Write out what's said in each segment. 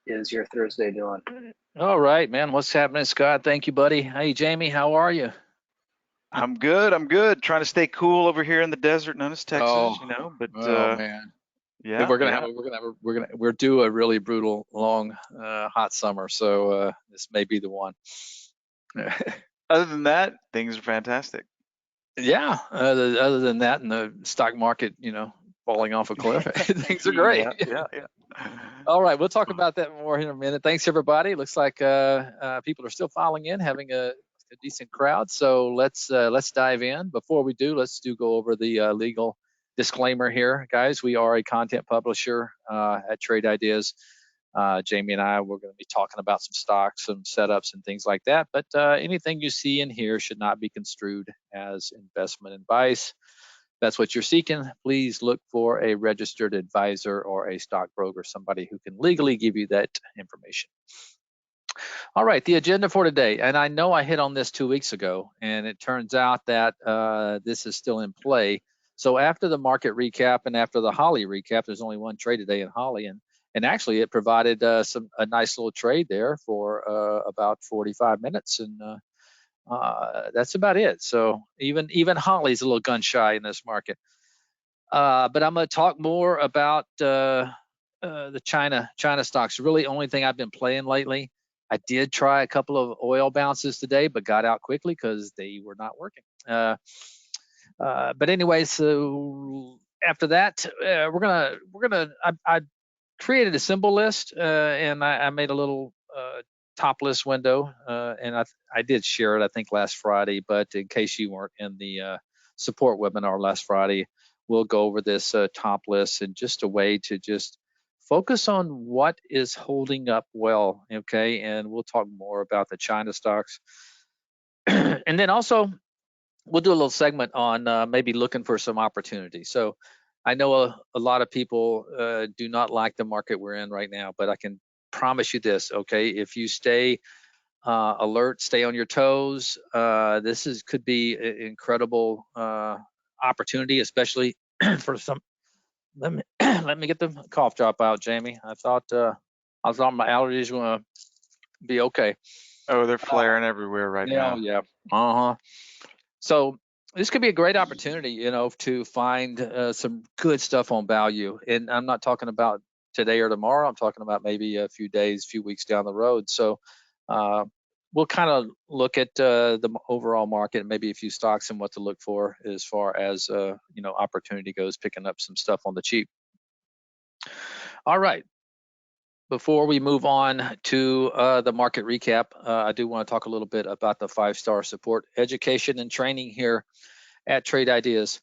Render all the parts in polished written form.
is your Thursday doing? All right, man. What's happening, Scott? Thank you, buddy. Hey, Jamie, how are you? I'm good. I'm good. Trying to stay cool over here in the desert known as Oh, Texas, But oh man. yeah, yeah. We're due a really brutal, long, hot summer. So this may be the one. Other than that, things are fantastic. Yeah. Other than that, and the stock market, falling off a cliff, things are great. Yeah, yeah, yeah. All right, we'll talk about that more in a minute. Thanks, everybody. Looks like people are still filing in, having a decent crowd. So let's dive in. Before we do, let's go over the legal disclaimer here, guys. We are a content publisher at Trade Ideas. Jamie and I, we're going to be talking about some stocks, some setups, and things like that. But anything you see in here should not be construed as investment advice. That's what you're seeking. Please look for a registered advisor or a stockbroker, somebody who can legally give you that information. All right, the agenda for today, and I know I hit on this 2 weeks ago, and it turns out that this is still in play. So after the market recap and after the Holly recap, there's only one trade today in Holly, and actually it provided a nice little trade there for about 45 minutes, and that's about it. So even Holly's a little gun shy in this market. But I'm going to talk more about the China stocks. Really, only thing I've been playing lately. I did try a couple of oil bounces today, but got out quickly because they were not working. But anyway, so after that, I created a symbol list and I made a little top list window, and I did share it I think last Friday. But in case you weren't in the support webinar last Friday, we'll go over this top list and just a way to just focus on what is holding up well, okay? And we'll talk more about the China stocks. And then also, we'll do a little segment on maybe looking for some opportunities. So I know a lot of people do not like the market we're in right now, but I can promise you this, okay? If you stay alert, stay on your toes, this could be an incredible opportunity, especially for some. Let me get the cough drop out, Jamie. I thought my allergies were gonna be okay. Oh, they're flaring everywhere right now. Yeah. So this could be a great opportunity, to find some good stuff on value. And I'm not talking about today or tomorrow. I'm talking about maybe a few days, few weeks down the road. So we'll kind of look at the overall market, maybe a few stocks and what to look for as far as opportunity goes, picking up some stuff on the cheap. All right. Before we move on to the market recap, I do want to talk a little bit about the 5-star support education and training here at Trade Ideas.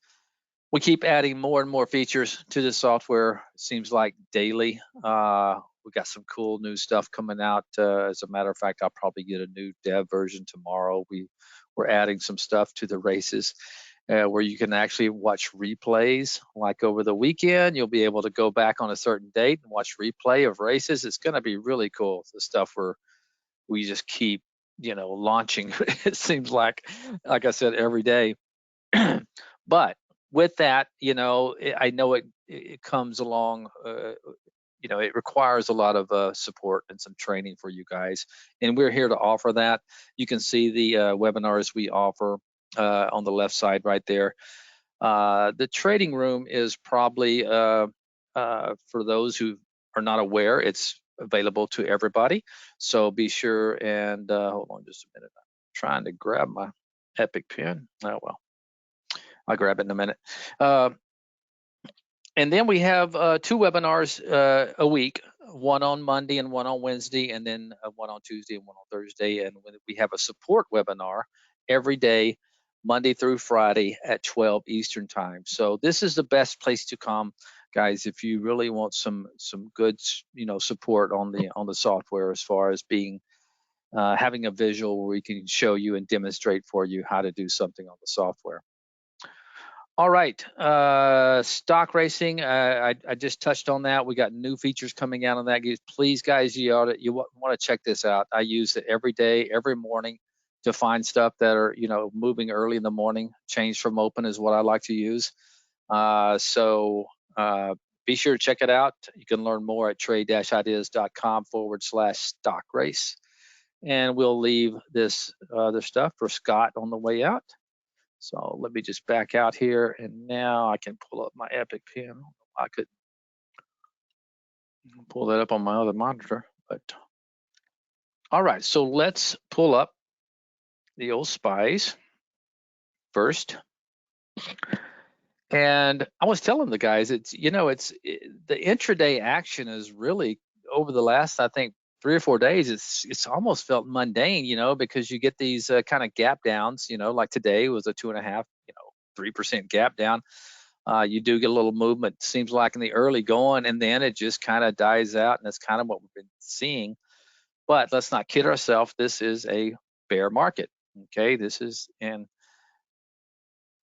We keep adding more and more features to the software, it seems like daily. We got some cool new stuff coming out. As a matter of fact, I'll probably get a new dev version tomorrow. We're adding some stuff to the races where you can actually watch replays. Like over the weekend, you'll be able to go back on a certain date and watch replay of races. It's going to be really cool. The stuff we just keep, launching. It seems like I said, every day. But with that, I know it comes along. It requires a lot of support and some training for you guys, and we're here to offer that. You can see the webinars we offer on the left side right there. The trading room is probably for those who are not aware, it's available to everybody. So be sure and hold on just a minute. I'm trying to grab my Epic pen. Oh well, I'll grab it in a minute. And then we have 2 webinars a week, one on Monday and one on Wednesday, and then one on Tuesday and one on Thursday. And we have a support webinar every day, Monday through Friday at 12 Eastern time. So this is the best place to come, guys, if you really want some good, support on the software, as far as being having a visual where we can show you and demonstrate for you how to do something on the software. All right, stock racing. I just touched on that. We got new features coming out on that. Please, guys, you want to check this out. I use it every day, every morning, to find stuff that are moving early in the morning. Change from open is what I like to use. So be sure to check it out. You can learn more at trade-ideas.com/stock race. And we'll leave this other stuff for Scott on the way out. So let me just back out here, and now I can pull up my Epic pen. I could pull that up on my other monitor, but all right. So let's pull up the old SPYs first. And I was telling the guys, the intraday action is really over the last, I think, 3 or 4 days. It's almost felt mundane, because you get these kind of gap downs, like today was a 2.5, 3% gap down. You do get a little movement, seems like in the early going, and then it just kind of dies out, and that's kind of what we've been seeing. But let's not kid ourselves. This is a bear market. Okay, and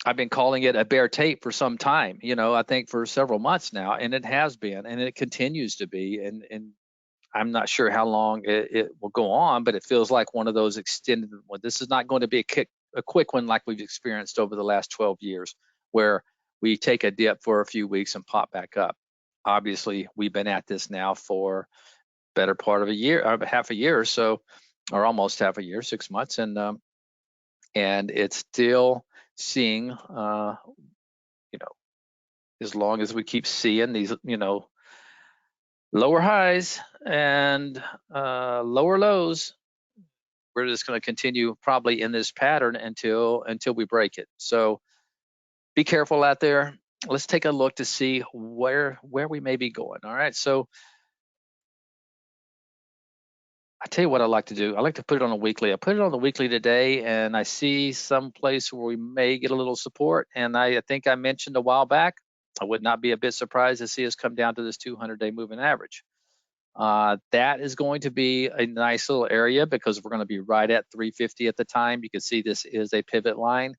I've been calling it a bear tape for some time, I think for several months now, and it has been, and it continues to be, and I'm not sure how long it will go on, but it feels like one of those extended ones. This is not going to be a quick one like we've experienced over the last 12 years, where we take a dip for a few weeks and pop back up. Obviously, we've been at this now for better part of a year, or half a year or so, or almost half a year, 6 months, and it's still seeing, as long as we keep seeing these, lower highs and lower lows, we're just going to continue probably in this pattern until we break it. So be careful out there. Let's take a look to see where we may be going. All right. So I tell you what I like to do. I like to put it on a weekly. I put it on the weekly today, and I see some place where we may get a little support. And I think I mentioned a while back, I would not be a bit surprised to see us come down to this 200-day moving average. That is going to be a nice little area because we're going to be right at 350 at the time. You can see this is a pivot line.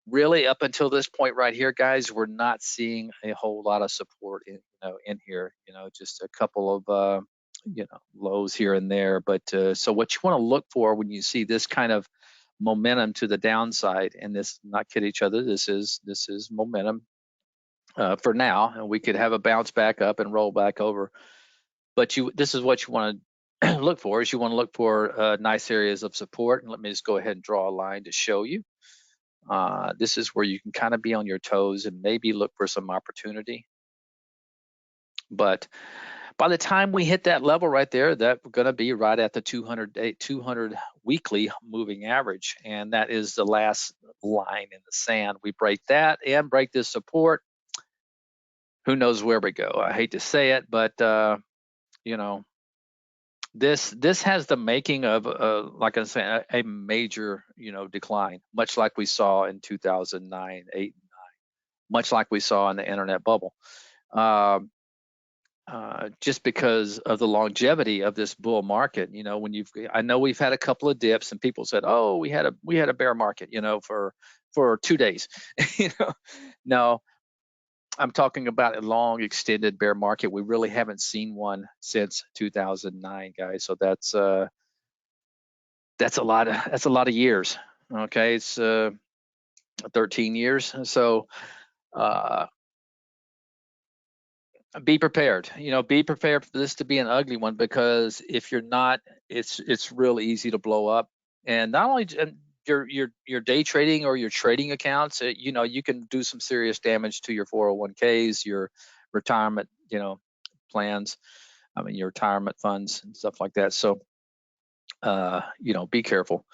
Really, up until this point right here, guys, we're not seeing a whole lot of support in here. Just a couple of lows here and there. But so what you want to look for when you see this kind of momentum to the downside, and this, not kid each other, this is momentum for now, and we could have a bounce back up and roll back over. But this is what you want to look for. Is you want to look for nice areas of support. And let me just go ahead and draw a line to show you. This is where you can kind of be on your toes and maybe look for some opportunity. But by the time we hit that level right there, that we're going to be right at the 200 weekly moving average, and that is the last line in the sand. We break that and break this support, who knows where we go. I hate to say it, but this has the making of like I said, a major decline, much like we saw in 2009, 8, and 9, much like we saw in the internet bubble. Just because of the longevity of this bull market, I know we've had a couple of dips, and people said, "Oh, we had a bear market, for 2 days." No, I'm talking about a long, extended bear market. We really haven't seen one since 2009, guys. So that's a lot of years. Okay, it's 13 years. So be prepared. Be prepared for this to be an ugly one, because if you're not, it's real easy to blow up. And not only your day trading or your trading accounts, you can do some serious damage to your 401ks, your retirement, plans. I mean, your retirement funds and stuff like that. So, be careful.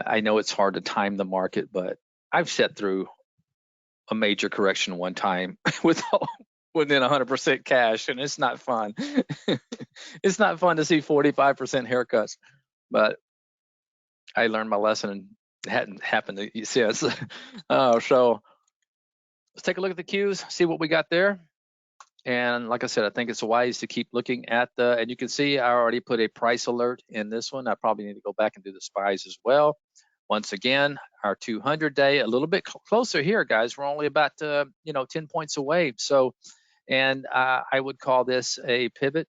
I know it's hard to time the market, but I've sat through a major correction one time within 100% cash, and it's not fun. It's not fun to see 45% haircuts, but I learned my lesson, and it hadn't happened since. So let's take a look at the cues, see what we got there. And like I said, I think it's wise to keep looking at and you can see I already put a price alert in this one. I probably need to go back and do the SPYs as well. Once again, our 200-day, a little bit closer here, guys. We're only about 10 points away. So, and I would call this a pivot.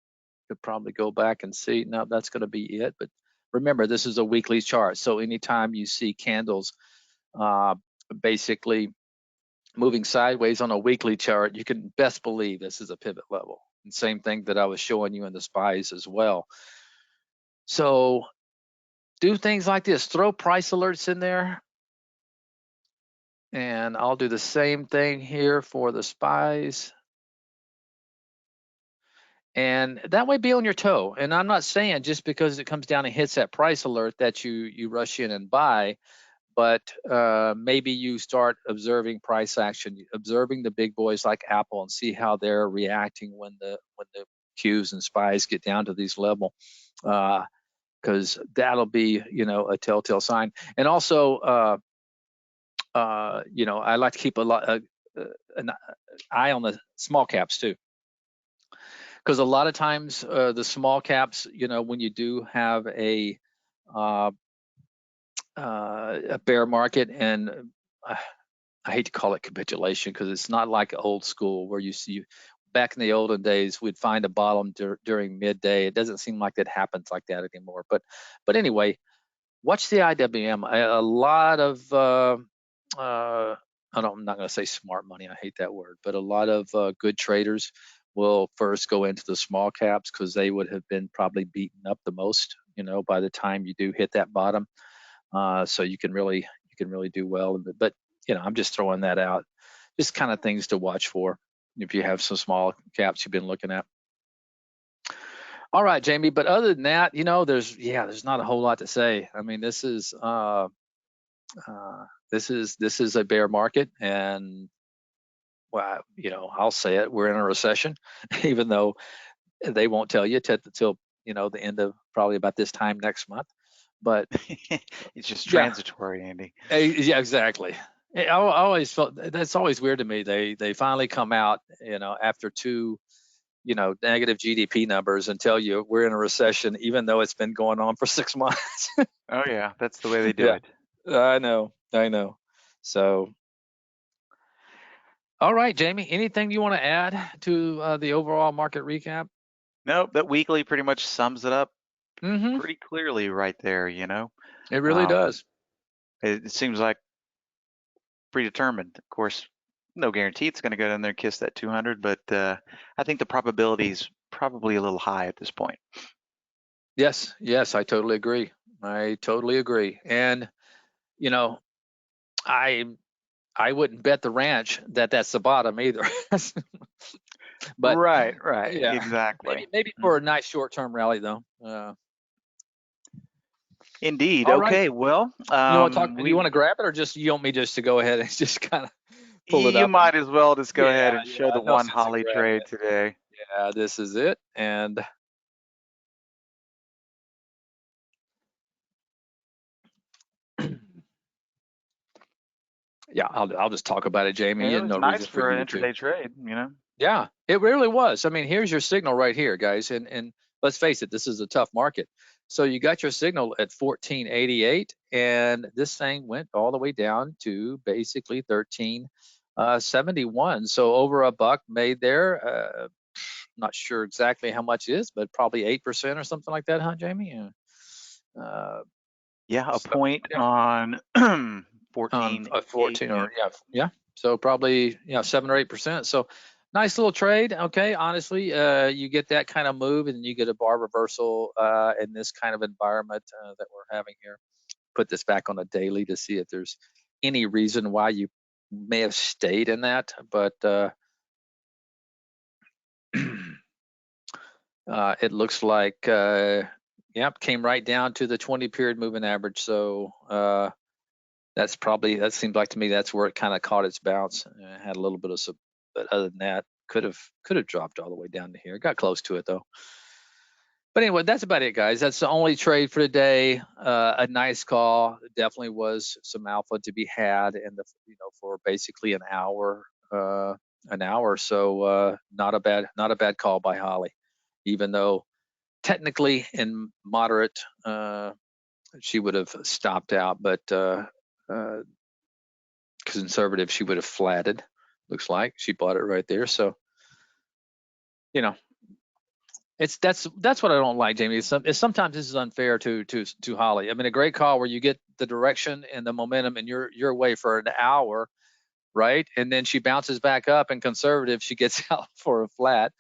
Could probably go back and see. No, that's going to be it. But remember, this is a weekly chart. So anytime you see candles basically moving sideways on a weekly chart, you can best believe this is a pivot level. And same thing that I was showing you in the SPYs as well. So do things like this, throw price alerts in there. And I'll do the same thing here for the SPYs. And that way be on your toe. And I'm not saying just because it comes down and hits that price alert that you rush in and buy, but maybe you start observing price action, observing the big boys like Apple, and see how they're reacting when the Qs and SPYs get down to these level, because that'll be a telltale sign. And also, I like to keep an eye on the small caps too, because a lot of times the small caps, when you do have a bear market, and I hate to call it capitulation because it's not like old school where you see back in the olden days we'd find a bottom during midday. It doesn't seem like that happens like that anymore. But anyway, watch the IWM. A lot of I'm not going to say smart money. I hate that word, but a lot of good traders will first go into the small caps because they would have been probably beaten up the most, by the time you do hit that bottom. So you can really do well. But I'm just throwing that out, just kind of things to watch for if you have some small caps you've been looking at. All right, Jamie. But other than that, there's not a whole lot to say. I mean, this is a bear market, and well, I'll say it. We're in a recession, even though they won't tell you till the end of probably about this time next month. But It's just yeah, transitory, Andy. yeah, exactly. I always felt that's always weird to me. They finally come out, after two, negative GDP numbers and tell you we're in a recession, even though it's been going on for 6 months. Oh yeah, that's the way they do Yeah, it. I know. So, all right, Jamie, anything you want to add to the overall market recap? Nope, that weekly pretty much sums it up Mm-hmm. pretty clearly right there, It really Um, does. it seems like predetermined. Of course, no guarantee it's going to go down there and kiss that 200, but I think the probability is probably a little high at this point. Yes, I totally agree. And I I wouldn't bet the ranch that that's the bottom either. But Right, yeah, exactly. maybe for a nice short-term rally though. Indeed. All right. Okay, well, You want to grab it, or just you want me just to go ahead and just kind of pull it you up? And might as well just go yeah, ahead and show the no one sense in Holly grabbing trade it. today. Yeah, this is it. And yeah, I'll just talk about it, Jamie, Yeah, it and was no nice reason for for you an to. intraday trade, Yeah, it really was. I mean, here's your signal right here, guys, and let's face it, this is a tough market. So you got your signal at 1488, and this thing went all the way down to basically 1371. So over a buck made there. Not sure exactly how much it is, but probably 8% or something like that, huh, Jamie? Uh, Yeah, a so point yeah, on on 14.8. 14 or yeah. So probably 7 or 8%. So nice little trade. Okay, honestly, you get that kind of move, and you get a bar reversal in this kind of environment that we're having here. Put this back on a daily to see if there's any reason why you may have stayed in that, but it looks like came right down to the 20 period moving average. So that seems like to me that's where it kind of caught its bounce. It had a little bit of some, but other than that, could have dropped all the way down to here. Got close to it though. But anyway, that's about it, guys. That's the only trade for today. A nice call. Definitely was some alpha to be had, and for basically an hour. So not a bad call by Holly, even though technically in moderate she would have stopped out, but uh, conservative she would have flatted. Looks like she bought it right there. So you know that's what I don't like, Jamie. Sometimes this is unfair to Holly. I mean, a great call where you get the direction and the momentum, and you're away for an hour, right? And then she bounces back up, and conservative, she gets out for a flat.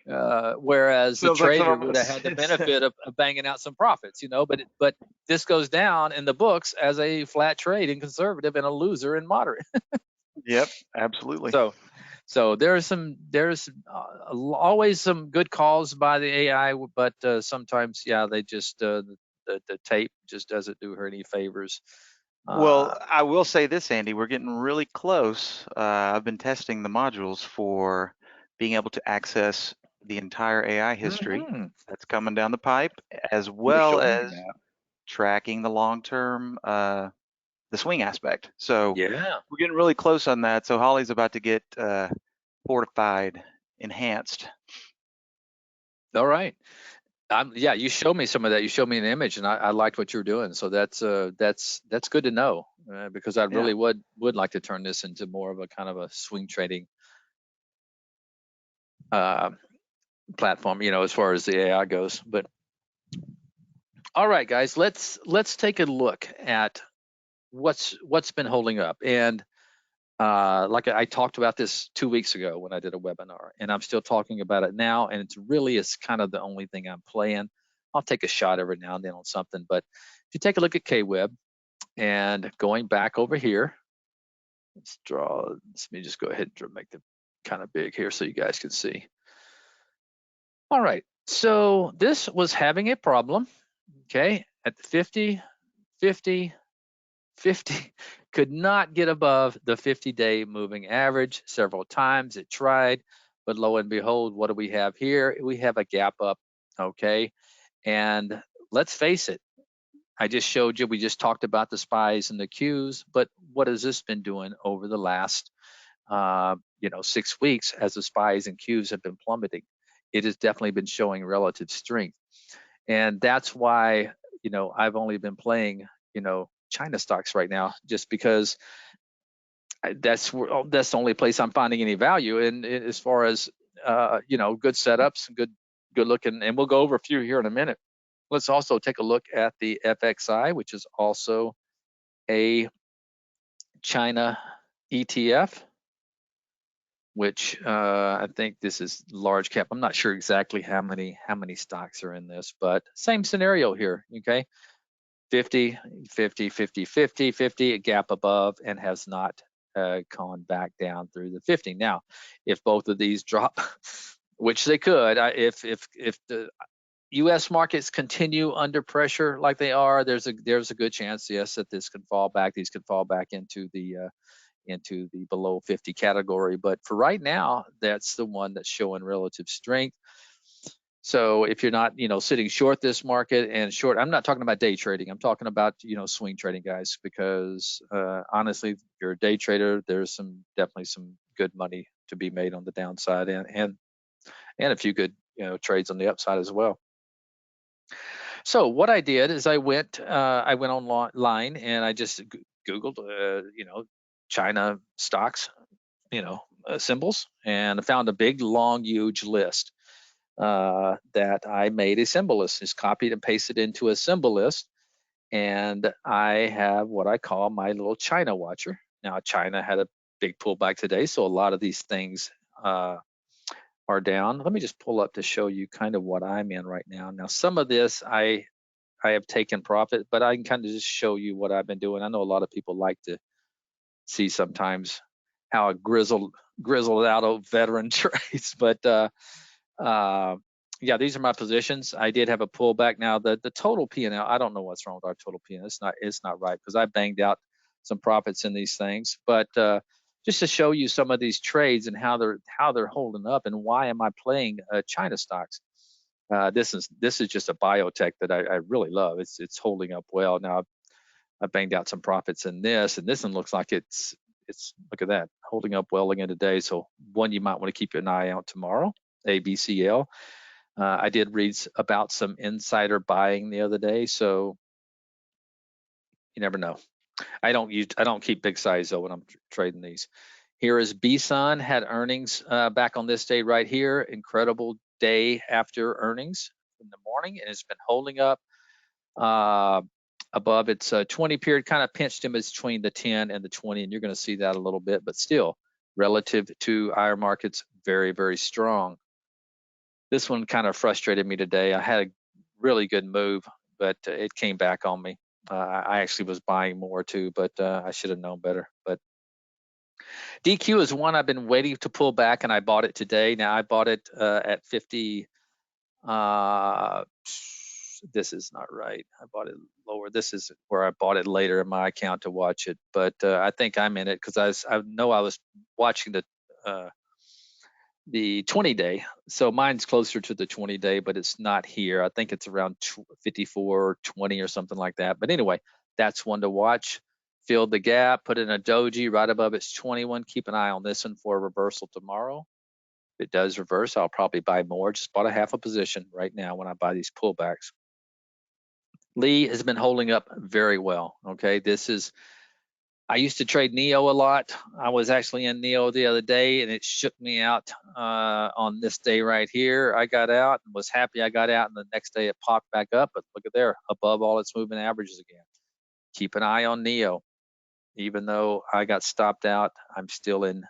Whereas the Feels like some trader of would have us. had the benefit of banging out some profits, but this goes down in the books as a flat trade in conservative and a loser in moderate. Yep, absolutely. So there's always some good calls by the AI, but sometimes, yeah, they just the tape just doesn't do her any favors. Well, Uh, I will say this, Andy, we're getting really close. I've been testing the modules for being able to access the entire AI history mhm. that's coming down the pipe, as You were well showing me as that. tracking the long-term, the swing aspect. So Yeah. we're getting really close on that. So Holly's about to get fortified, enhanced. All right. Yeah, you showed me some of that. You showed me an image, and I liked what you're doing. So that's good to know, because I Yeah. really would like to turn this into more of a kind of a swing trading uh, platform, as far as the AI goes. But all right, guys, let's take a look at what's been holding up. And like I talked about this 2 weeks ago when I did a webinar, and I'm still talking about it now. And it's kind of the only thing I'm playing. I'll take a shot every now and then on something. But if you take a look at KWeb and going back over here, let me just go ahead and make them kind of big here so you guys can see. All right, so this was having a problem, okay, at the 50, 50, 50, could not get above the 50-day moving average. Several times it tried, but lo and behold, what do we have here? We have a gap up, okay? And let's face it, I just showed you, we just talked about the spies and the Qs, but what has this been doing over the last 6 weeks as the spies and Qs have been plummeting? It has definitely been showing relative strength. And that's why, I've only been playing, China stocks right now, just because that's the only place I'm finding any value in, as far as good setups, good looking. And we'll go over a few here in a minute. Let's also take a look at the FXI, which is also a China ETF, which I think this is large cap. I'm not sure exactly how many stocks are in this, but same scenario here. Okay, 50, 50, 50, 50, 50, a gap above, and has not gone back down through the 50. Now, if both of these drop, which they could, if the U.S. markets continue under pressure like they are, there's a good chance, yes, that this can fall back. These could fall back into the below 50 category. But for right now, that's the one that's showing relative strength. So if you're not, sitting short this market, and short, I'm not talking about day trading. I'm talking about, swing trading, guys, because honestly, if you're a day trader, there's definitely some good money to be made on the downside, and a few good, trades on the upside as well. So what I did is I went online and I just Googled, China stocks, symbols, and I found a big, long, huge list that I made a symbol list. Just copied and pasted into a symbol list, and I have what I call my little China watcher. Now, China had a big pullback today, so a lot of these things are down. Let me just pull up to show you kind of what I'm in right now. Now, some of this I have taken profit, but I can kind of just show you what I've been doing. I know a lot of people like to see sometimes how a grizzled out old veteran trades, but uh, yeah, these are my positions. I did have a pullback. Now the total P&L, I don't know what's wrong with our total P&L. It's not right, because I banged out some profits in these things. But just to show you some of these trades and how they're holding up, and why am I playing China stocks. This is just a biotech that I really love. It's holding up well. Now I banged out some profits in this, and this one looks like it's look at that, holding up well again today. So one you might want to keep an eye out tomorrow, ABCL. I did read about some insider buying the other day, so you never know. I don't keep big size though when I'm trading these. Here is BSUN, had earnings back on this day right here. Incredible day after earnings in the morning, and it's been holding up. Uh, above its 20 period, kind of pinched in between the 10 and the 20, and you're going to see that a little bit, but still relative to our markets, very, very strong. This one kind of frustrated me today. I had a really good move, but it came back on me. I actually was buying more too, but I should have known better. But DQ is one I've been waiting to pull back, and I bought it today. Now I bought it at 50. This is not right. I bought it lower. This is where I bought it later in my account to watch it. But I think I'm in it because I know I was watching the 20-day. So mine's closer to the 20-day, but it's not here. I think it's around 54.20 or something like that. But anyway, that's one to watch. Filled the gap, put in a doji right above its 21. Keep an eye on this one for a reversal tomorrow. If it does reverse, I'll probably buy more. Just bought a half a position right now when I buy these pullbacks. Lee has been holding up very well. Okay, I used to trade NEO a lot. I was actually in NEO the other day, and it shook me out on this day right here. I got out and was happy I got out, and the next day it popped back up. But look at there, above all its moving averages again. Keep an eye on NEO. Even though I got stopped out, I'm still in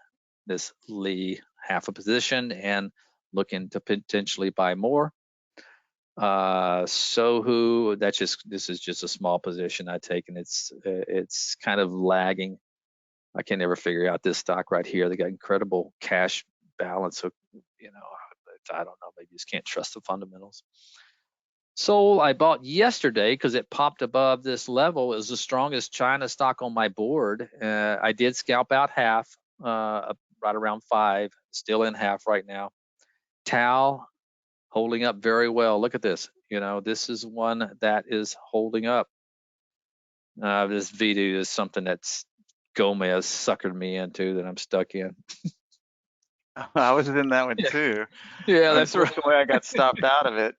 this Lee half a position and looking to potentially buy more. Sohu, this is just a small position I take, and it's kind of lagging. I can never figure out this stock right here. They got incredible cash balance. So, I don't know. Maybe you just can't trust the fundamentals. Sol, I bought yesterday because it popped above this level. It was the strongest China stock on my board. I did scalp out half, right around 5. Still in half right now. Tao holding up very well. Look at this. This is one that is holding up. This video is something that's Gomez suckered me into that I'm stuck in. I was in that one too. Yeah, that's right. Unfortunately, I got stopped out of it.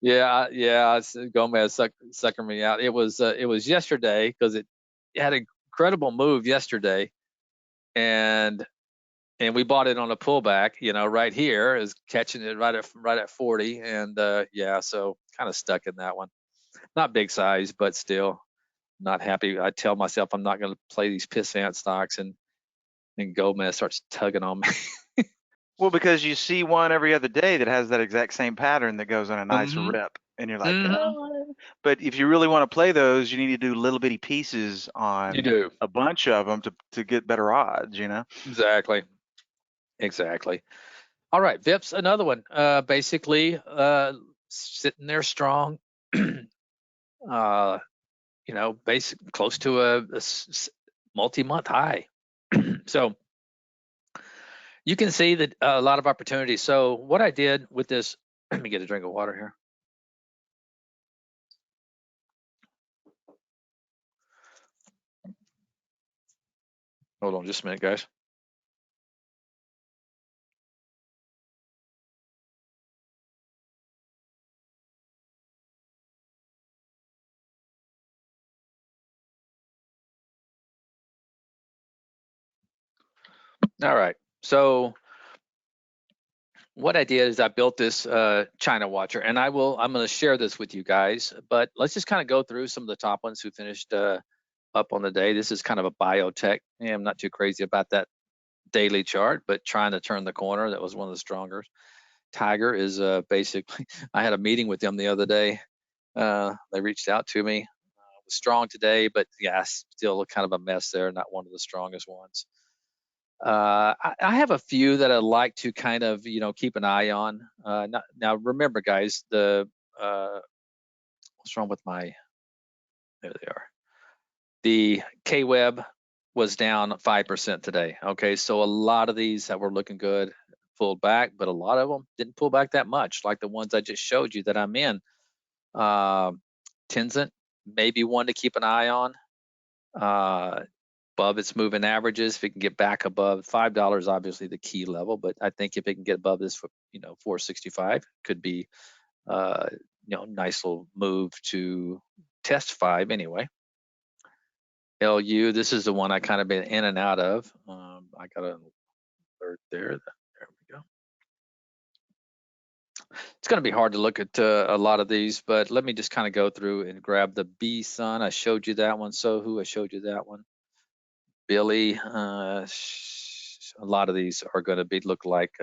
Yeah. Gomez suckered me out. It was yesterday because it had an incredible move yesterday, and we bought it on a pullback. Right here is catching it right at 40, and so kind of stuck in that one. Not big size, but still not happy. I tell myself I'm not going to play these pissant stocks, and Gomez starts tugging on me. Well, because you see one every other day that has that exact same pattern that goes on a nice rip, and you're like, But if you really want to play those, you need to do little bitty pieces You on do. a bunch of them to get better odds, Exactly. All right, Vips, another one. Basically, sitting there strong. Basic close to a multi-month high. So you can see that a lot of opportunities. So what I did with this, let me get a drink of water here. Hold on just a minute, guys. All right. So what I did is I built this China watcher, and I'm going to share this with you guys, but let's just kind of go through some of the top ones who finished up on the day. This is kind of a biotech. Yeah, I'm not too crazy about that daily chart, but trying to turn the corner. That was one of the stronger. Tiger is basically, I had a meeting with them the other day. They reached out to me. Was strong today, but yeah, still kind of a mess there. Not one of the strongest ones. I have a few that I'd like to kind of keep an eye on. Now remember, guys, what's wrong with my? There they are. The K-Web was down 5% today. Okay, so a lot of these that were looking good pulled back, but a lot of them didn't pull back that much, like the ones I just showed you that I'm in. Tencent, maybe one to keep an eye on. Above its moving averages, if it can get back above $5, obviously the key level, but I think if it can get above this, 465, could be, nice little move to test 5 anyway. LU, this is the one I kind of been in and out of. I got an alert there. There we go. It's going to be hard to look at a lot of these, but let me just kind of go through and grab the B Sun. I showed you that one. Sohu, I showed you that one. Billy, a lot of these are going to be look like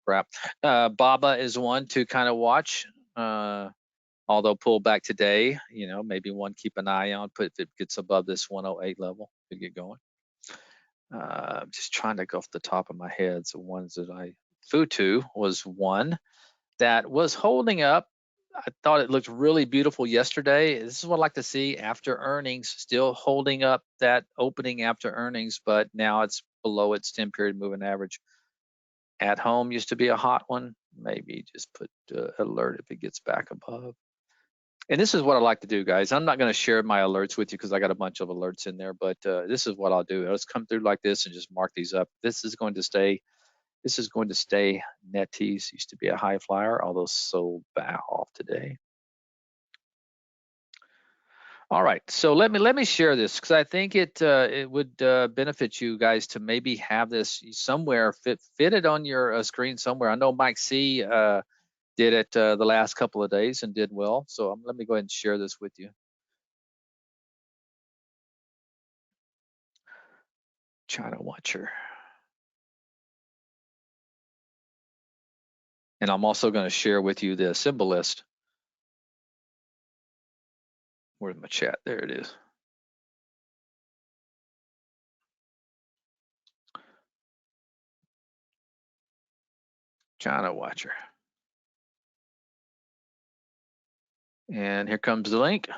crap. Baba is one to kind of watch. Although pull back today, maybe one keep an eye on. If it gets above this 108 level, could get going. I'm just trying to go off the top of my head. So ones that Futu was one that was holding up. I thought it looked really beautiful yesterday. This is what I like to see after earnings, still holding up that opening after earnings, but now it's below its 10-period moving average. At home used to be a hot one. Maybe just put alert if it gets back above. And this is what I like to do, guys. I'm not going to share my alerts with you because I got a bunch of alerts in there, but this is what I'll do. I'll just come through like this and just mark these up. This is going to stay. NetEase used to be a high flyer, although sold back off today. All right, so let me share this because I think it would benefit you guys to maybe have this somewhere fit it on your screen somewhere. I know Mike C did it the last couple of days and did well. So let me go ahead and share this with you. China Watcher. And I'm also going to share with you the symbol list. Where's my chat? There it is. China Watcher. And here comes the link.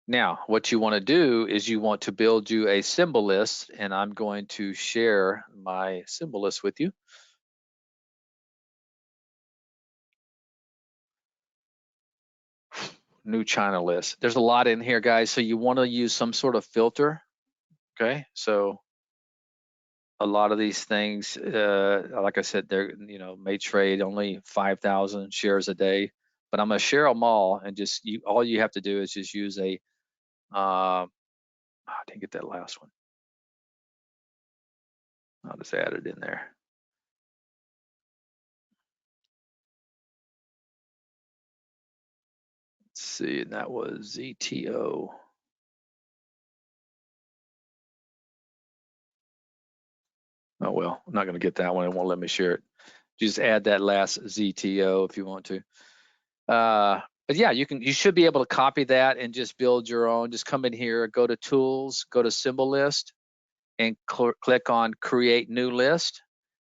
Now, what you want to do is you want to build you a symbol list, and I'm going to share my symbol list with you. New China list. There's a lot in here, guys, so you want to use some sort of filter. Okay, so a lot of these things, like I said, they're may trade only 5,000 shares a day, but I'm gonna share them all, and just all you have to do is just use a I didn't get that last one. I'll just add it in there. Let's see, and that was ZTO. Oh well, I'm not gonna get that one. It won't let me share it. Just add that last ZTO if you want to. But yeah, you should be able to copy that and just build your own. Just come in here, go to Tools, go to Symbol List, and click on Create New List.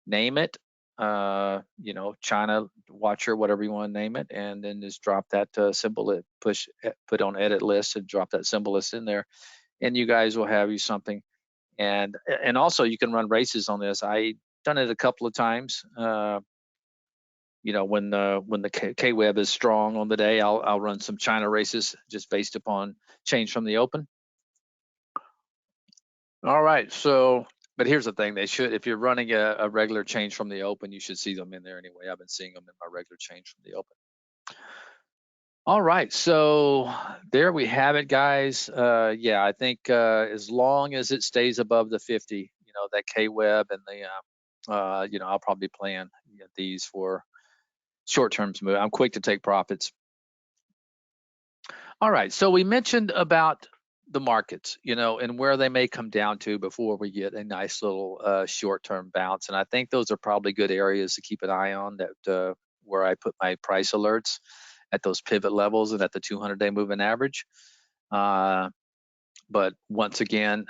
Name it, China Watcher, whatever you want to name it, and then just drop that symbol. Put on Edit List and drop that symbol list in there, and you guys will have you something. And also you can run races on this. I done it a couple of times. When the K-Web is strong on the day, I'll run some China races just based upon change from the open. All right, so, but here's the thing, if you're running a regular change from the open, you should see them in there anyway. I've been seeing them in my regular change from the open. All right, so there we have it, guys. Yeah, I think as long as it stays above the 50, that K-Web and the, I'll probably plan these for short-term move. I'm quick to take profits. All right, so we mentioned about the markets, and where they may come down to before we get a nice little short-term bounce. And I think those are probably good areas to keep an eye on, that where I put my price alerts at those pivot levels and at the 200-day moving average. But once again,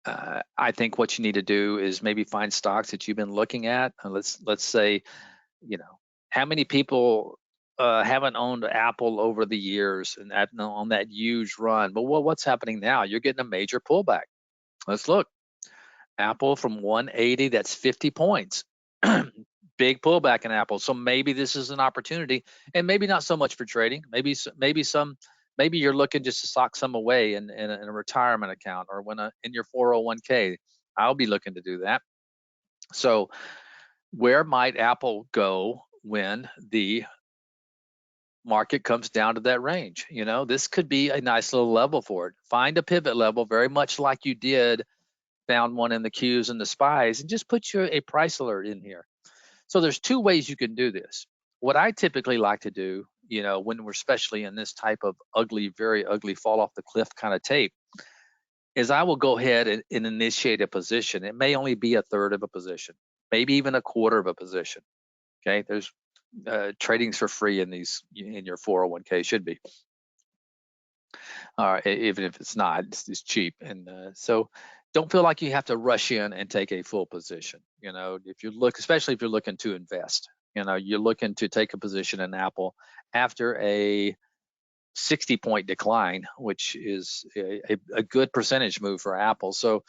I think what you need to do is maybe find stocks that you've been looking at. Let's say, how many people haven't owned Apple over the years and on that huge run? But what's happening now? You're getting a major pullback. Let's look. Apple from 180, that's 50 points. Big pullback in Apple. So maybe this is an opportunity, and maybe not so much for trading. Maybe you're looking just to sock some away in a retirement account, or in your 401k. I'll be looking to do that. So where might Apple go when the market comes down to that range? This could be a nice little level for it. Find a pivot level, very much like you did, found one in the Qs and the SPYs, and just put a price alert in here. So there's two ways you can do this. What I typically like to do, when we're especially in this type of ugly, very ugly fall off the cliff kind of tape, is I will go ahead and initiate a position. It may only be a third of a position, maybe even a quarter of a position. Okay, there's trading's for free in your 401k, should be, even if it's not, it's cheap. And so don't feel like you have to rush in and take a full position. If you look, especially if you're looking to invest, you're looking to take a position in Apple after a 60-point decline, which is a good percentage move for Apple. So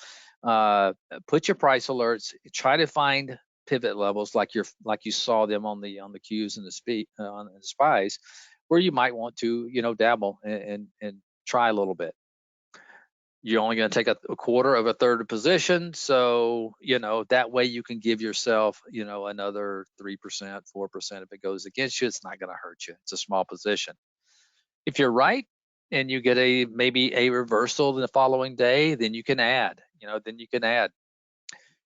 put your price alerts, try to find pivot levels like you saw them on the Qs and on the spies, where you might want to dabble and try a little bit. You're only going to take a quarter of a third of position, so that way you can give yourself another 3%, 4%. If it goes against you, it's not going to hurt you. It's a small position. If you're right and you get maybe a reversal the following day, then you can add.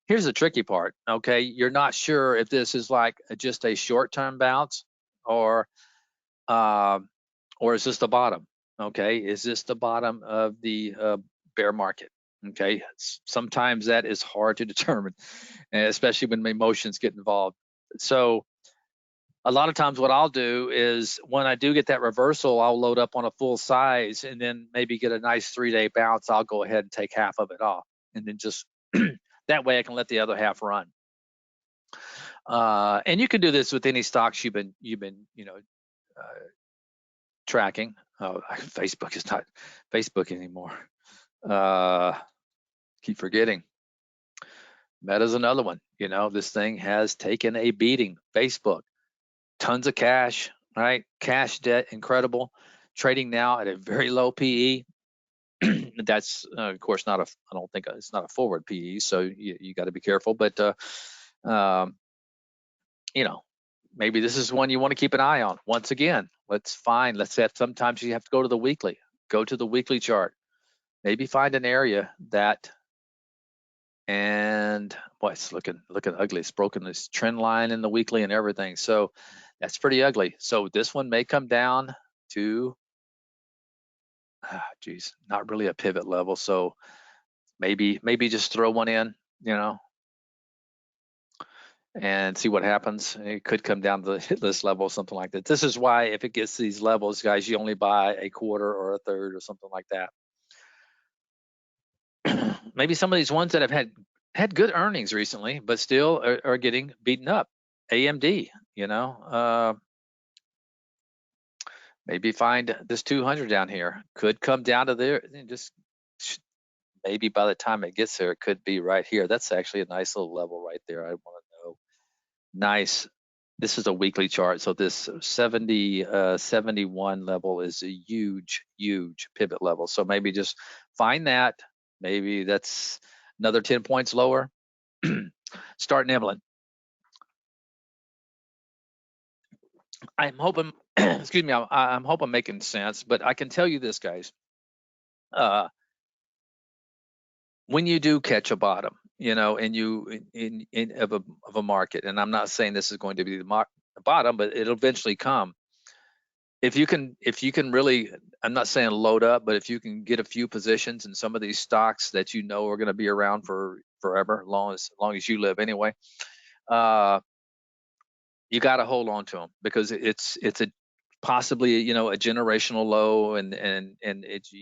Here's the tricky part. Okay, you're not sure if this is like just a short-term bounce or is this the bottom? Okay, is this the bottom of the bear market? Okay, sometimes that is hard to determine, especially when emotions get involved. So a lot of times what I'll do is when I do get that reversal, I'll load up on a full size and then maybe get a nice 3-day bounce. I'll go ahead and take half of it off, and then just that way I can let the other half run. And you can do this with any stocks you've been tracking. Oh, Facebook is not Facebook anymore. Keep forgetting. Meta's another one. This thing has taken a beating. Facebook, tons of cash, right? Cash, debt, incredible. Trading now at a very low PE. That's of course I don't think it's not a forward PE, so you got to be careful. But maybe this is one you want to keep an eye on. Once again, let's say sometimes you have to go to the weekly. Go to the weekly chart. Maybe find an area that, and boy, it's looking ugly. It's broken this trend line in the weekly and everything. So that's pretty ugly. So this one may come down to, not really a pivot level. So maybe just throw one in, and see what happens. It could come down to the hit list level, something like that. This is why if it gets these levels, guys, you only buy a quarter or a third or something like that. Maybe some of these ones that have had good earnings recently, but still are getting beaten up. AMD, maybe find this 200 down here. Could come down to there. Just maybe by the time it gets there, it could be right here. That's actually a nice little level right there. I want to know. Nice. This is a weekly chart, so this 71 level is a huge pivot level. So maybe just find that. Maybe that's another 10 points lower. Start nibbling. I'm hoping, excuse me, I'm hoping I'm making sense, but I can tell you this, guys. When you do catch a bottom, and you of a market, and I'm not saying this is going to be the bottom, but it'll eventually come. If you can really, I'm not saying load up, but if you can get a few positions in some of these stocks that are going to be around for forever, long as you live anyway, you got to hold on to them, because it's a possibly a generational low, and it's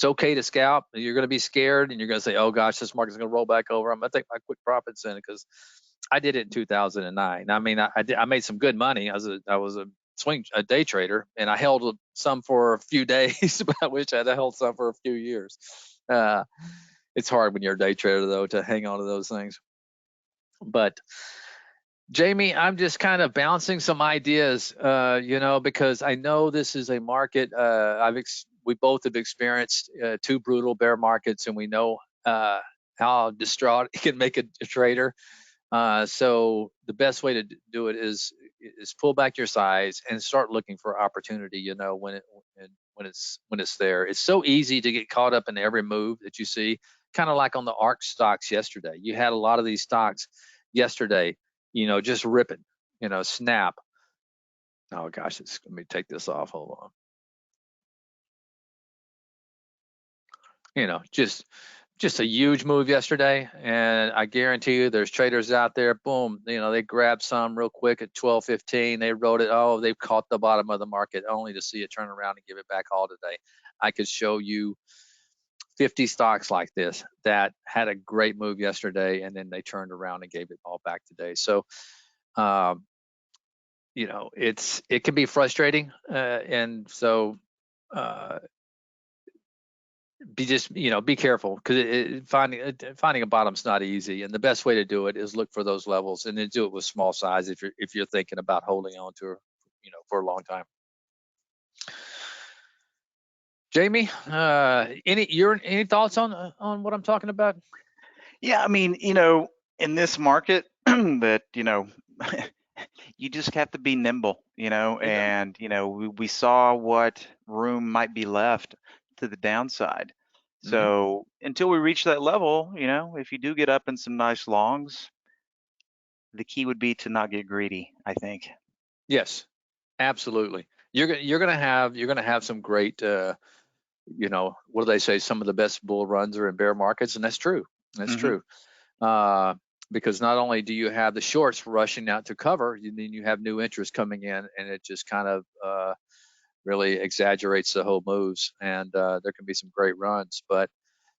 okay to scalp. You're going to be scared and you're going to say, oh gosh, this market's going to roll back over. I'm going to take my quick profits in, because I did it in 2009. I mean, I made some good money. I was a day trader, and I held some for a few days, but I wish I'd held some for a few years. It's hard when you're a day trader, though, to hang on to those things. But Jamie, I'm just kind of bouncing some ideas, because I know this is a market. We both have experienced 2 brutal bear markets, and we know how distraught it can make a trader. So the best way to do it is pull back your size and start looking for opportunity. When it's there. It's so easy to get caught up in every move that you see. Kind of like on the ARC stocks yesterday. You had a lot of these stocks yesterday just ripping, snap. Oh gosh, let me take this off. Hold on. Just a huge move yesterday, and I guarantee you there's traders out there, boom, they grabbed some real quick at 12.15. They wrote it, oh, they've caught the bottom of the market, only to see it turn around and give it back all today. I could show you 50 stocks like this that had a great move yesterday, and then they turned around and gave it all back today. So um, it can be frustrating, and so uh, be careful, because finding a bottom's not easy, and the best way to do it is look for those levels, and then do it with small size if you're thinking about holding on to for a long time. Jamie, any thoughts on what I'm talking about? Yeah, I mean, in this market that, you just have to be nimble, Yeah. and, we saw what room might be left to the downside. Hmm. So until we reach that level, if you do get up in some nice longs, the key would be to not get greedy, I think. Yes, absolutely. You're gonna have some great what do they say? Some of the best bull runs are in bear markets, and that's true. That's Hmm. true. Uh, because not only do you have the shorts rushing out to cover, then you have new interest coming in, and it just kind of really exaggerates the whole moves. And there can be some great runs, but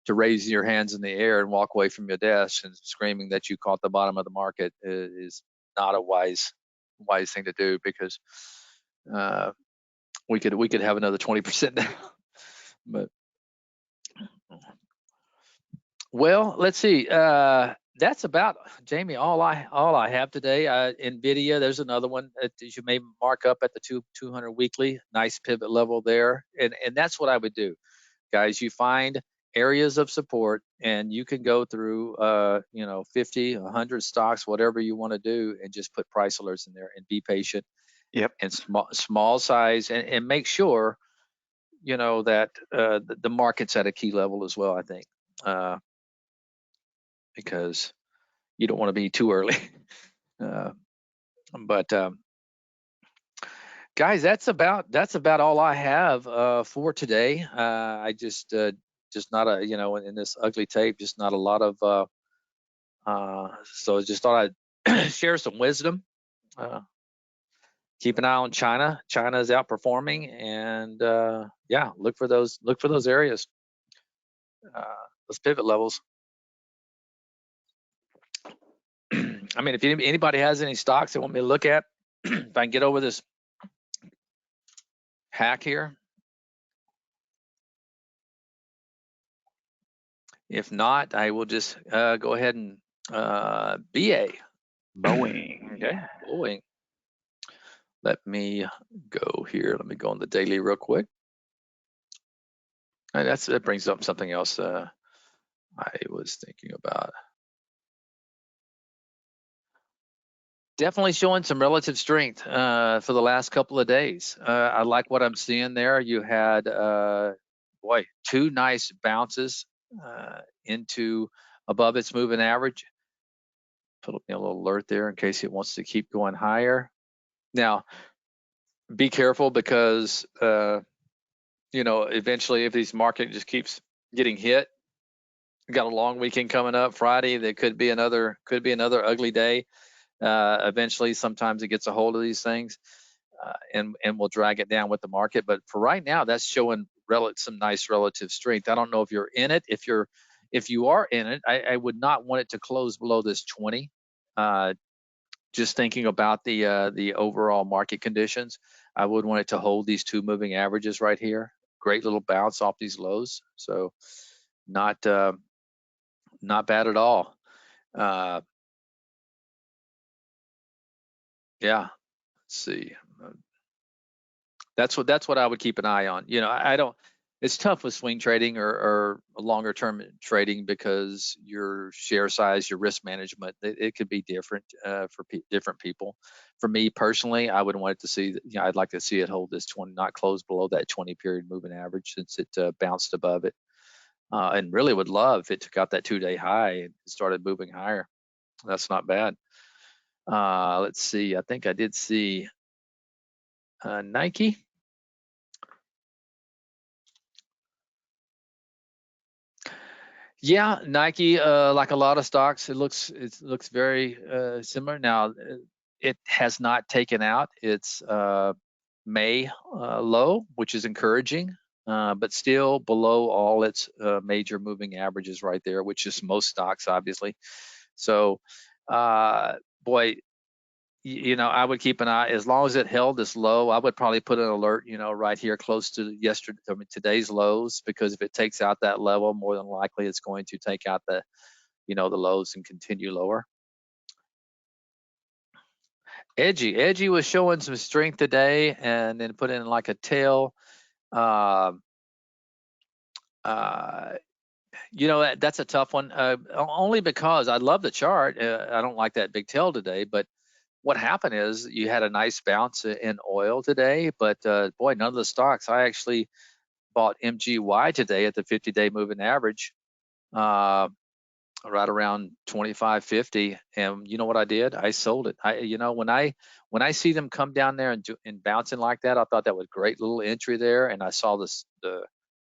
to raise your hands in the air and walk away from your desk and screaming that you caught the bottom of the market is not a wise thing to do, because uh, we could have another 20% down. But well, let's see. That's about, Jamie, all I have today. Nvidia, there's another one that you may mark up at the 200 weekly. Nice pivot level there, and that's what I would do, guys. You find areas of support, and you can go through 50, 100 stocks, whatever you want to do, and just put price alerts in there and be patient, Yep. and small size, and make sure that the market's at a key level as well, I think, because you don't want to be too early. Uh, but guys, that's about all I have for today. I just not a in this ugly tape, just not a lot of so I just thought I'd share some wisdom. Uh, Keep an eye on China. China is outperforming, and yeah, look for those areas, uh, those pivot levels. I mean, if anybody has any stocks they want me to look at, if I can get over this hack here. If not, I will just go ahead and BA. Boeing. Okay, Boeing. Let me go here. Let me go on the daily real quick. And that brings up something else I was thinking about. Definitely showing some relative strength for the last couple of days. I like what I'm seeing there. You had, two nice bounces into above its moving average. Put me a little alert there in case it wants to keep going higher. Now, be careful, because eventually, if this market just keeps getting hit, we got a long weekend coming up. Friday, there could be another ugly day. Eventually, sometimes it gets a hold of these things, and will drag it down with the market. But for right now, that's showing some nice relative strength. I don't know if you're in it. If you are in it, I would not want it to close below this 20. Just thinking about the overall market conditions, I would want it to hold these two moving averages right here. Great little bounce off these lows, so not bad at all. Uh, yeah, let's see. That's what I would keep an eye on. I don't. It's tough with swing trading or longer term trading, because your share size, your risk management, it could be different for different people. For me personally, I would want it to see. I'd like to see it hold this 20, not close below that 20 period moving average, since it bounced above it. And really would love if it took out that 2-day high and started moving higher. That's not bad. Let's see. I think I did see Nike. Yeah, Nike, like a lot of stocks, it looks very similar. Now, it has not taken out its May low, which is encouraging, but still below all its major moving averages right there, which is most stocks, obviously. So, uh, boy, I would keep an eye as long as it held this low. I would probably put an alert, right here close to today's lows, because if it takes out that level, more than likely it's going to take out the lows and continue lower. Edgy was showing some strength today, and then put in like a tail. Uh, uh, that's a tough one. Only because I love the chart. I don't like that big tail today, but what happened is you had a nice bounce in oil today, but boy, none of the stocks. I actually bought MGY today at the 50-day moving average, uh, right around 25.50, and you know what I did? I sold it. When I see them come down there and bouncing like that, I thought that was a great little entry there, and I saw the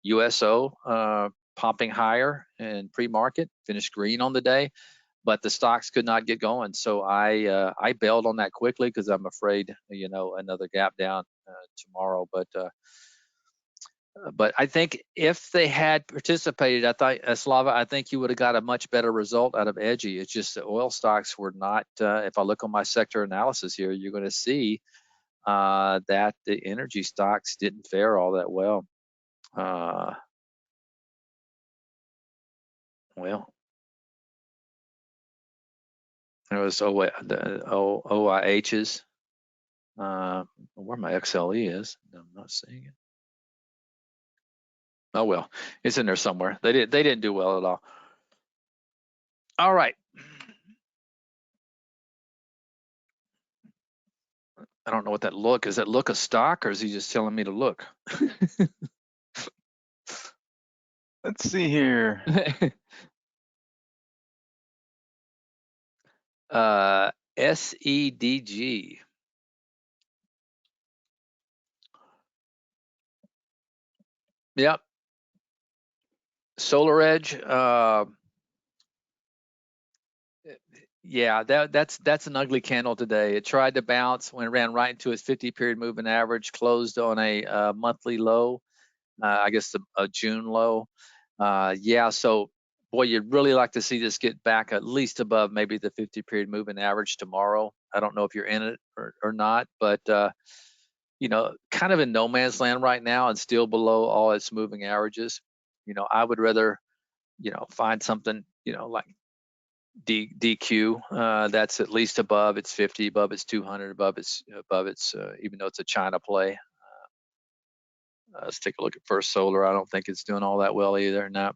USO popping higher in pre-market, finished green on the day, but the stocks could not get going. So I bailed on that quickly because I'm afraid another gap down tomorrow. But I think if they had participated, I thought Slava, I think you would have got a much better result out of Edgy. It's just the oil stocks were not. If I look on my sector analysis here, you're going to see that the energy stocks didn't fare all that well. Well, there was the OIHs. Where my XLE is, I'm not seeing it. Oh well, it's in there somewhere. They didn't do well at all. All right. I don't know what that look is. That look a stock, or is he just telling me to look? Let's see here. SEDG. Yep. Solar Edge. Yeah, that's an ugly candle today. It tried to bounce when it ran right into its 50-period moving average, closed on a monthly low. I guess a June low. Yeah, so boy, you'd really like to see this get back at least above maybe the 50-period moving average tomorrow. I don't know if you're in it or not, but kind of in no man's land right now and still below all its moving averages. I would rather, find something, like DQ that's at least above its 50, above its 200, above its even though it's a China play. Let's take a look at First Solar. I don't think it's doing all that well either. No,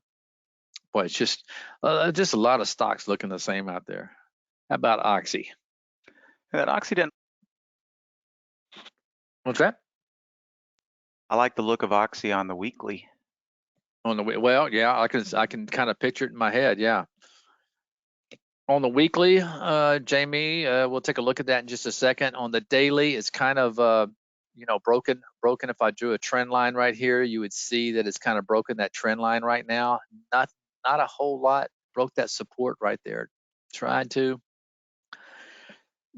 boy, it's just a lot of stocks looking the same out there. How about Oxy? That Oxy didn't. What's that? I like the look of Oxy on the weekly. Well, yeah, I can kind of picture it in my head. Yeah. On the weekly, Jamie, we'll take a look at that in just a second. On the daily, it's kind of broken. If I drew a trend line right here, you would see that it's kind of broken that trend line right now. Not a whole lot. Broke that support right there. Trying to.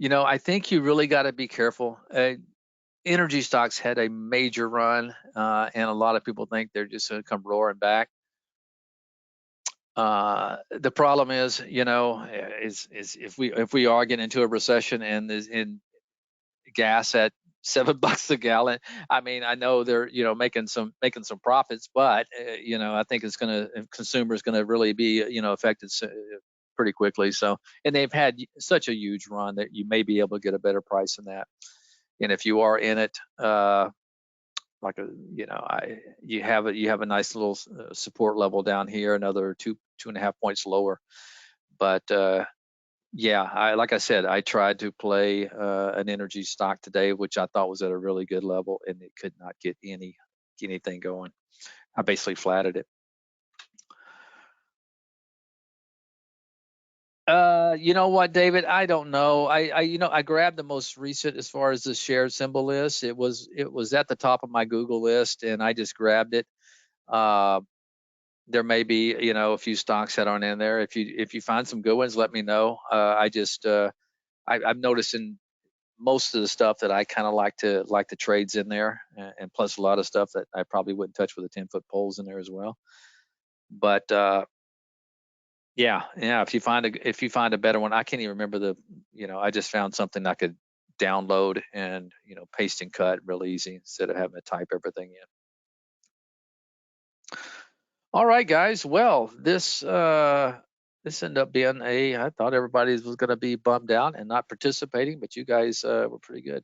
I think you really got to be careful. Energy stocks had a major run, and a lot of people think they're just going to come roaring back. The problem is, is if we are getting into a recession and is in gas at $7 a gallon. I mean, I know they're making some profits, but I think consumer is gonna really be affected pretty quickly. So, and they've had such a huge run that you may be able to get a better price than that. And if you are in it, like you have a nice little support level down here, another 2.5 points lower. But yeah, like I said, I tried to play an energy stock today, which I thought was at a really good level, and it could not get anything going. I basically flatted it. You know what, David? I don't know. I grabbed the most recent as far as the share symbol list. It was at the top of my Google list, and I just grabbed it. Uh, there may be, a few stocks that aren't in there. If you find some good ones, let me know. I'm noticing most of the stuff that I kind of like the trades in there, and plus a lot of stuff that I probably wouldn't touch with a 10-foot poles in there as well. But yeah. If you find a better one, I can't even remember I just found something I could download and paste and cut real easy instead of having to type everything in. All right, guys. Well, this ended up being I thought everybody was going to be bummed out and not participating, but you guys were pretty good.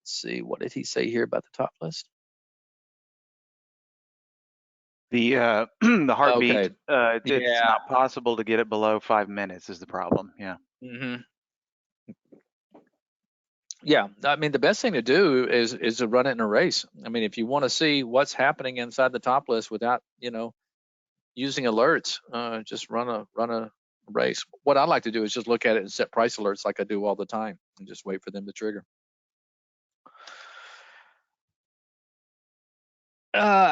Let's see, what did he say here about the top list? The the heartbeat, Okay. it's Yeah. not possible to get it below 5 minutes is the problem. Yeah. hmm Yeah. I mean, the best thing to do is to run it in a race. I mean, if you want to see what's happening inside the top list without, using alerts, just run a race. What I like to do is just look at it and set price alerts like I do all the time and just wait for them to trigger.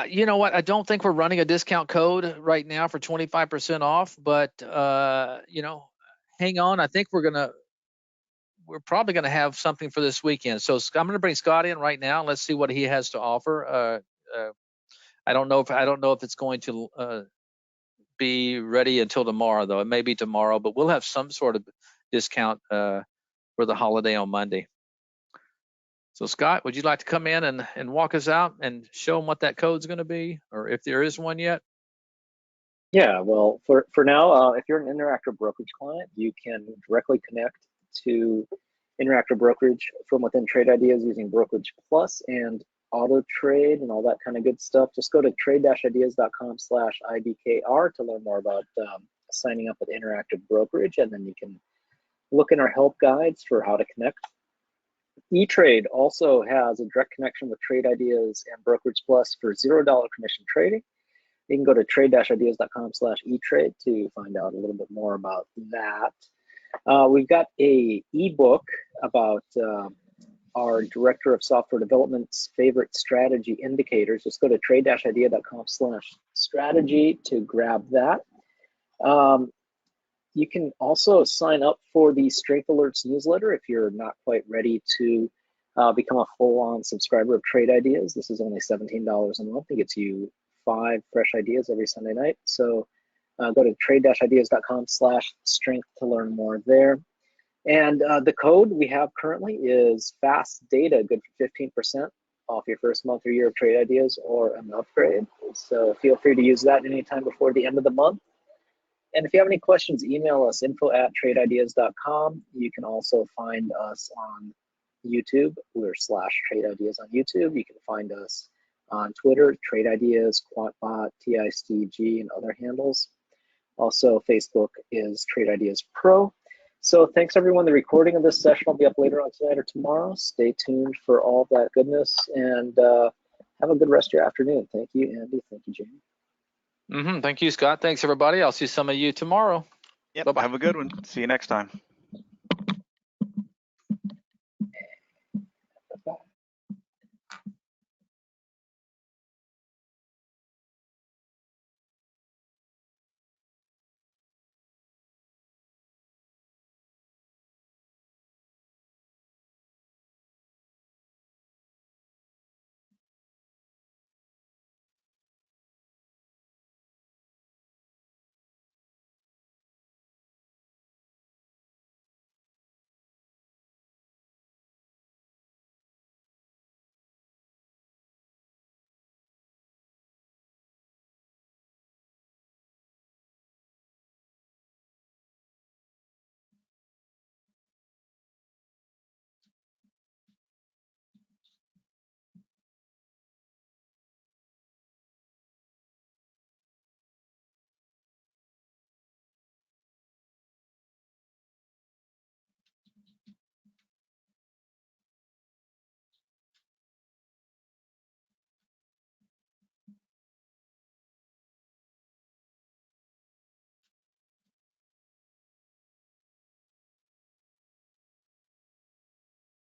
You know what? I don't think we're running a discount code right now for 25% off, but hang on. I think we're probably gonna have something for this weekend. So I'm gonna bring Scott in right now. Let's see what he has to offer. I don't know if it's going to be ready until tomorrow, though. It may be tomorrow, but we'll have some sort of discount for the holiday on Monday. So Scott, would you like to come in and walk us out and show them what that code's going to be, or if there is one yet? Yeah, well, for now, if you're an Interactive Brokerage client, you can directly connect to Interactive Brokerage from within Trade Ideas using Brokerage Plus and Auto Trade and all that kind of good stuff. Just go to trade-ideas.com/IBKR to learn more about signing up with Interactive Brokerage, and then you can look in our help guides for how to connect. E-Trade also has a direct connection with Trade Ideas and Brokerage Plus for $0 commission trading. You can go to trade-ideas.com/etrade to find out a little bit more about that. We've got a ebook about our Director of Software Development's favorite strategy indicators. Just go to trade-idea.com/strategy to grab that. You can also sign up for the Strength Alerts newsletter if you're not quite ready to become a full-on subscriber of Trade Ideas. This is only $17 a month. It gets you 5 fresh ideas every Sunday night. So go to trade-ideas.com/strength to learn more there. And the code we have currently is Fast Data, good for 15% off your first month or year of Trade Ideas or an upgrade. So feel free to use that anytime before the end of the month. And if you have any questions, email us info@tradeIdeas.com. You can also find us on YouTube. We're /Trade Ideas on YouTube. You can find us on Twitter, Trade Ideas, Quantbot, TICG, and other handles. Also, Facebook is Trade Ideas Pro. So thanks everyone. The recording of this session will be up later on tonight or tomorrow. Stay tuned for all that goodness, and have a good rest of your afternoon. Thank you, Andy. Thank you, Jamie. Thank you, Scott. Thanks, everybody. I'll see some of you tomorrow. Yep. Bye-bye. Have a good one. See you next time.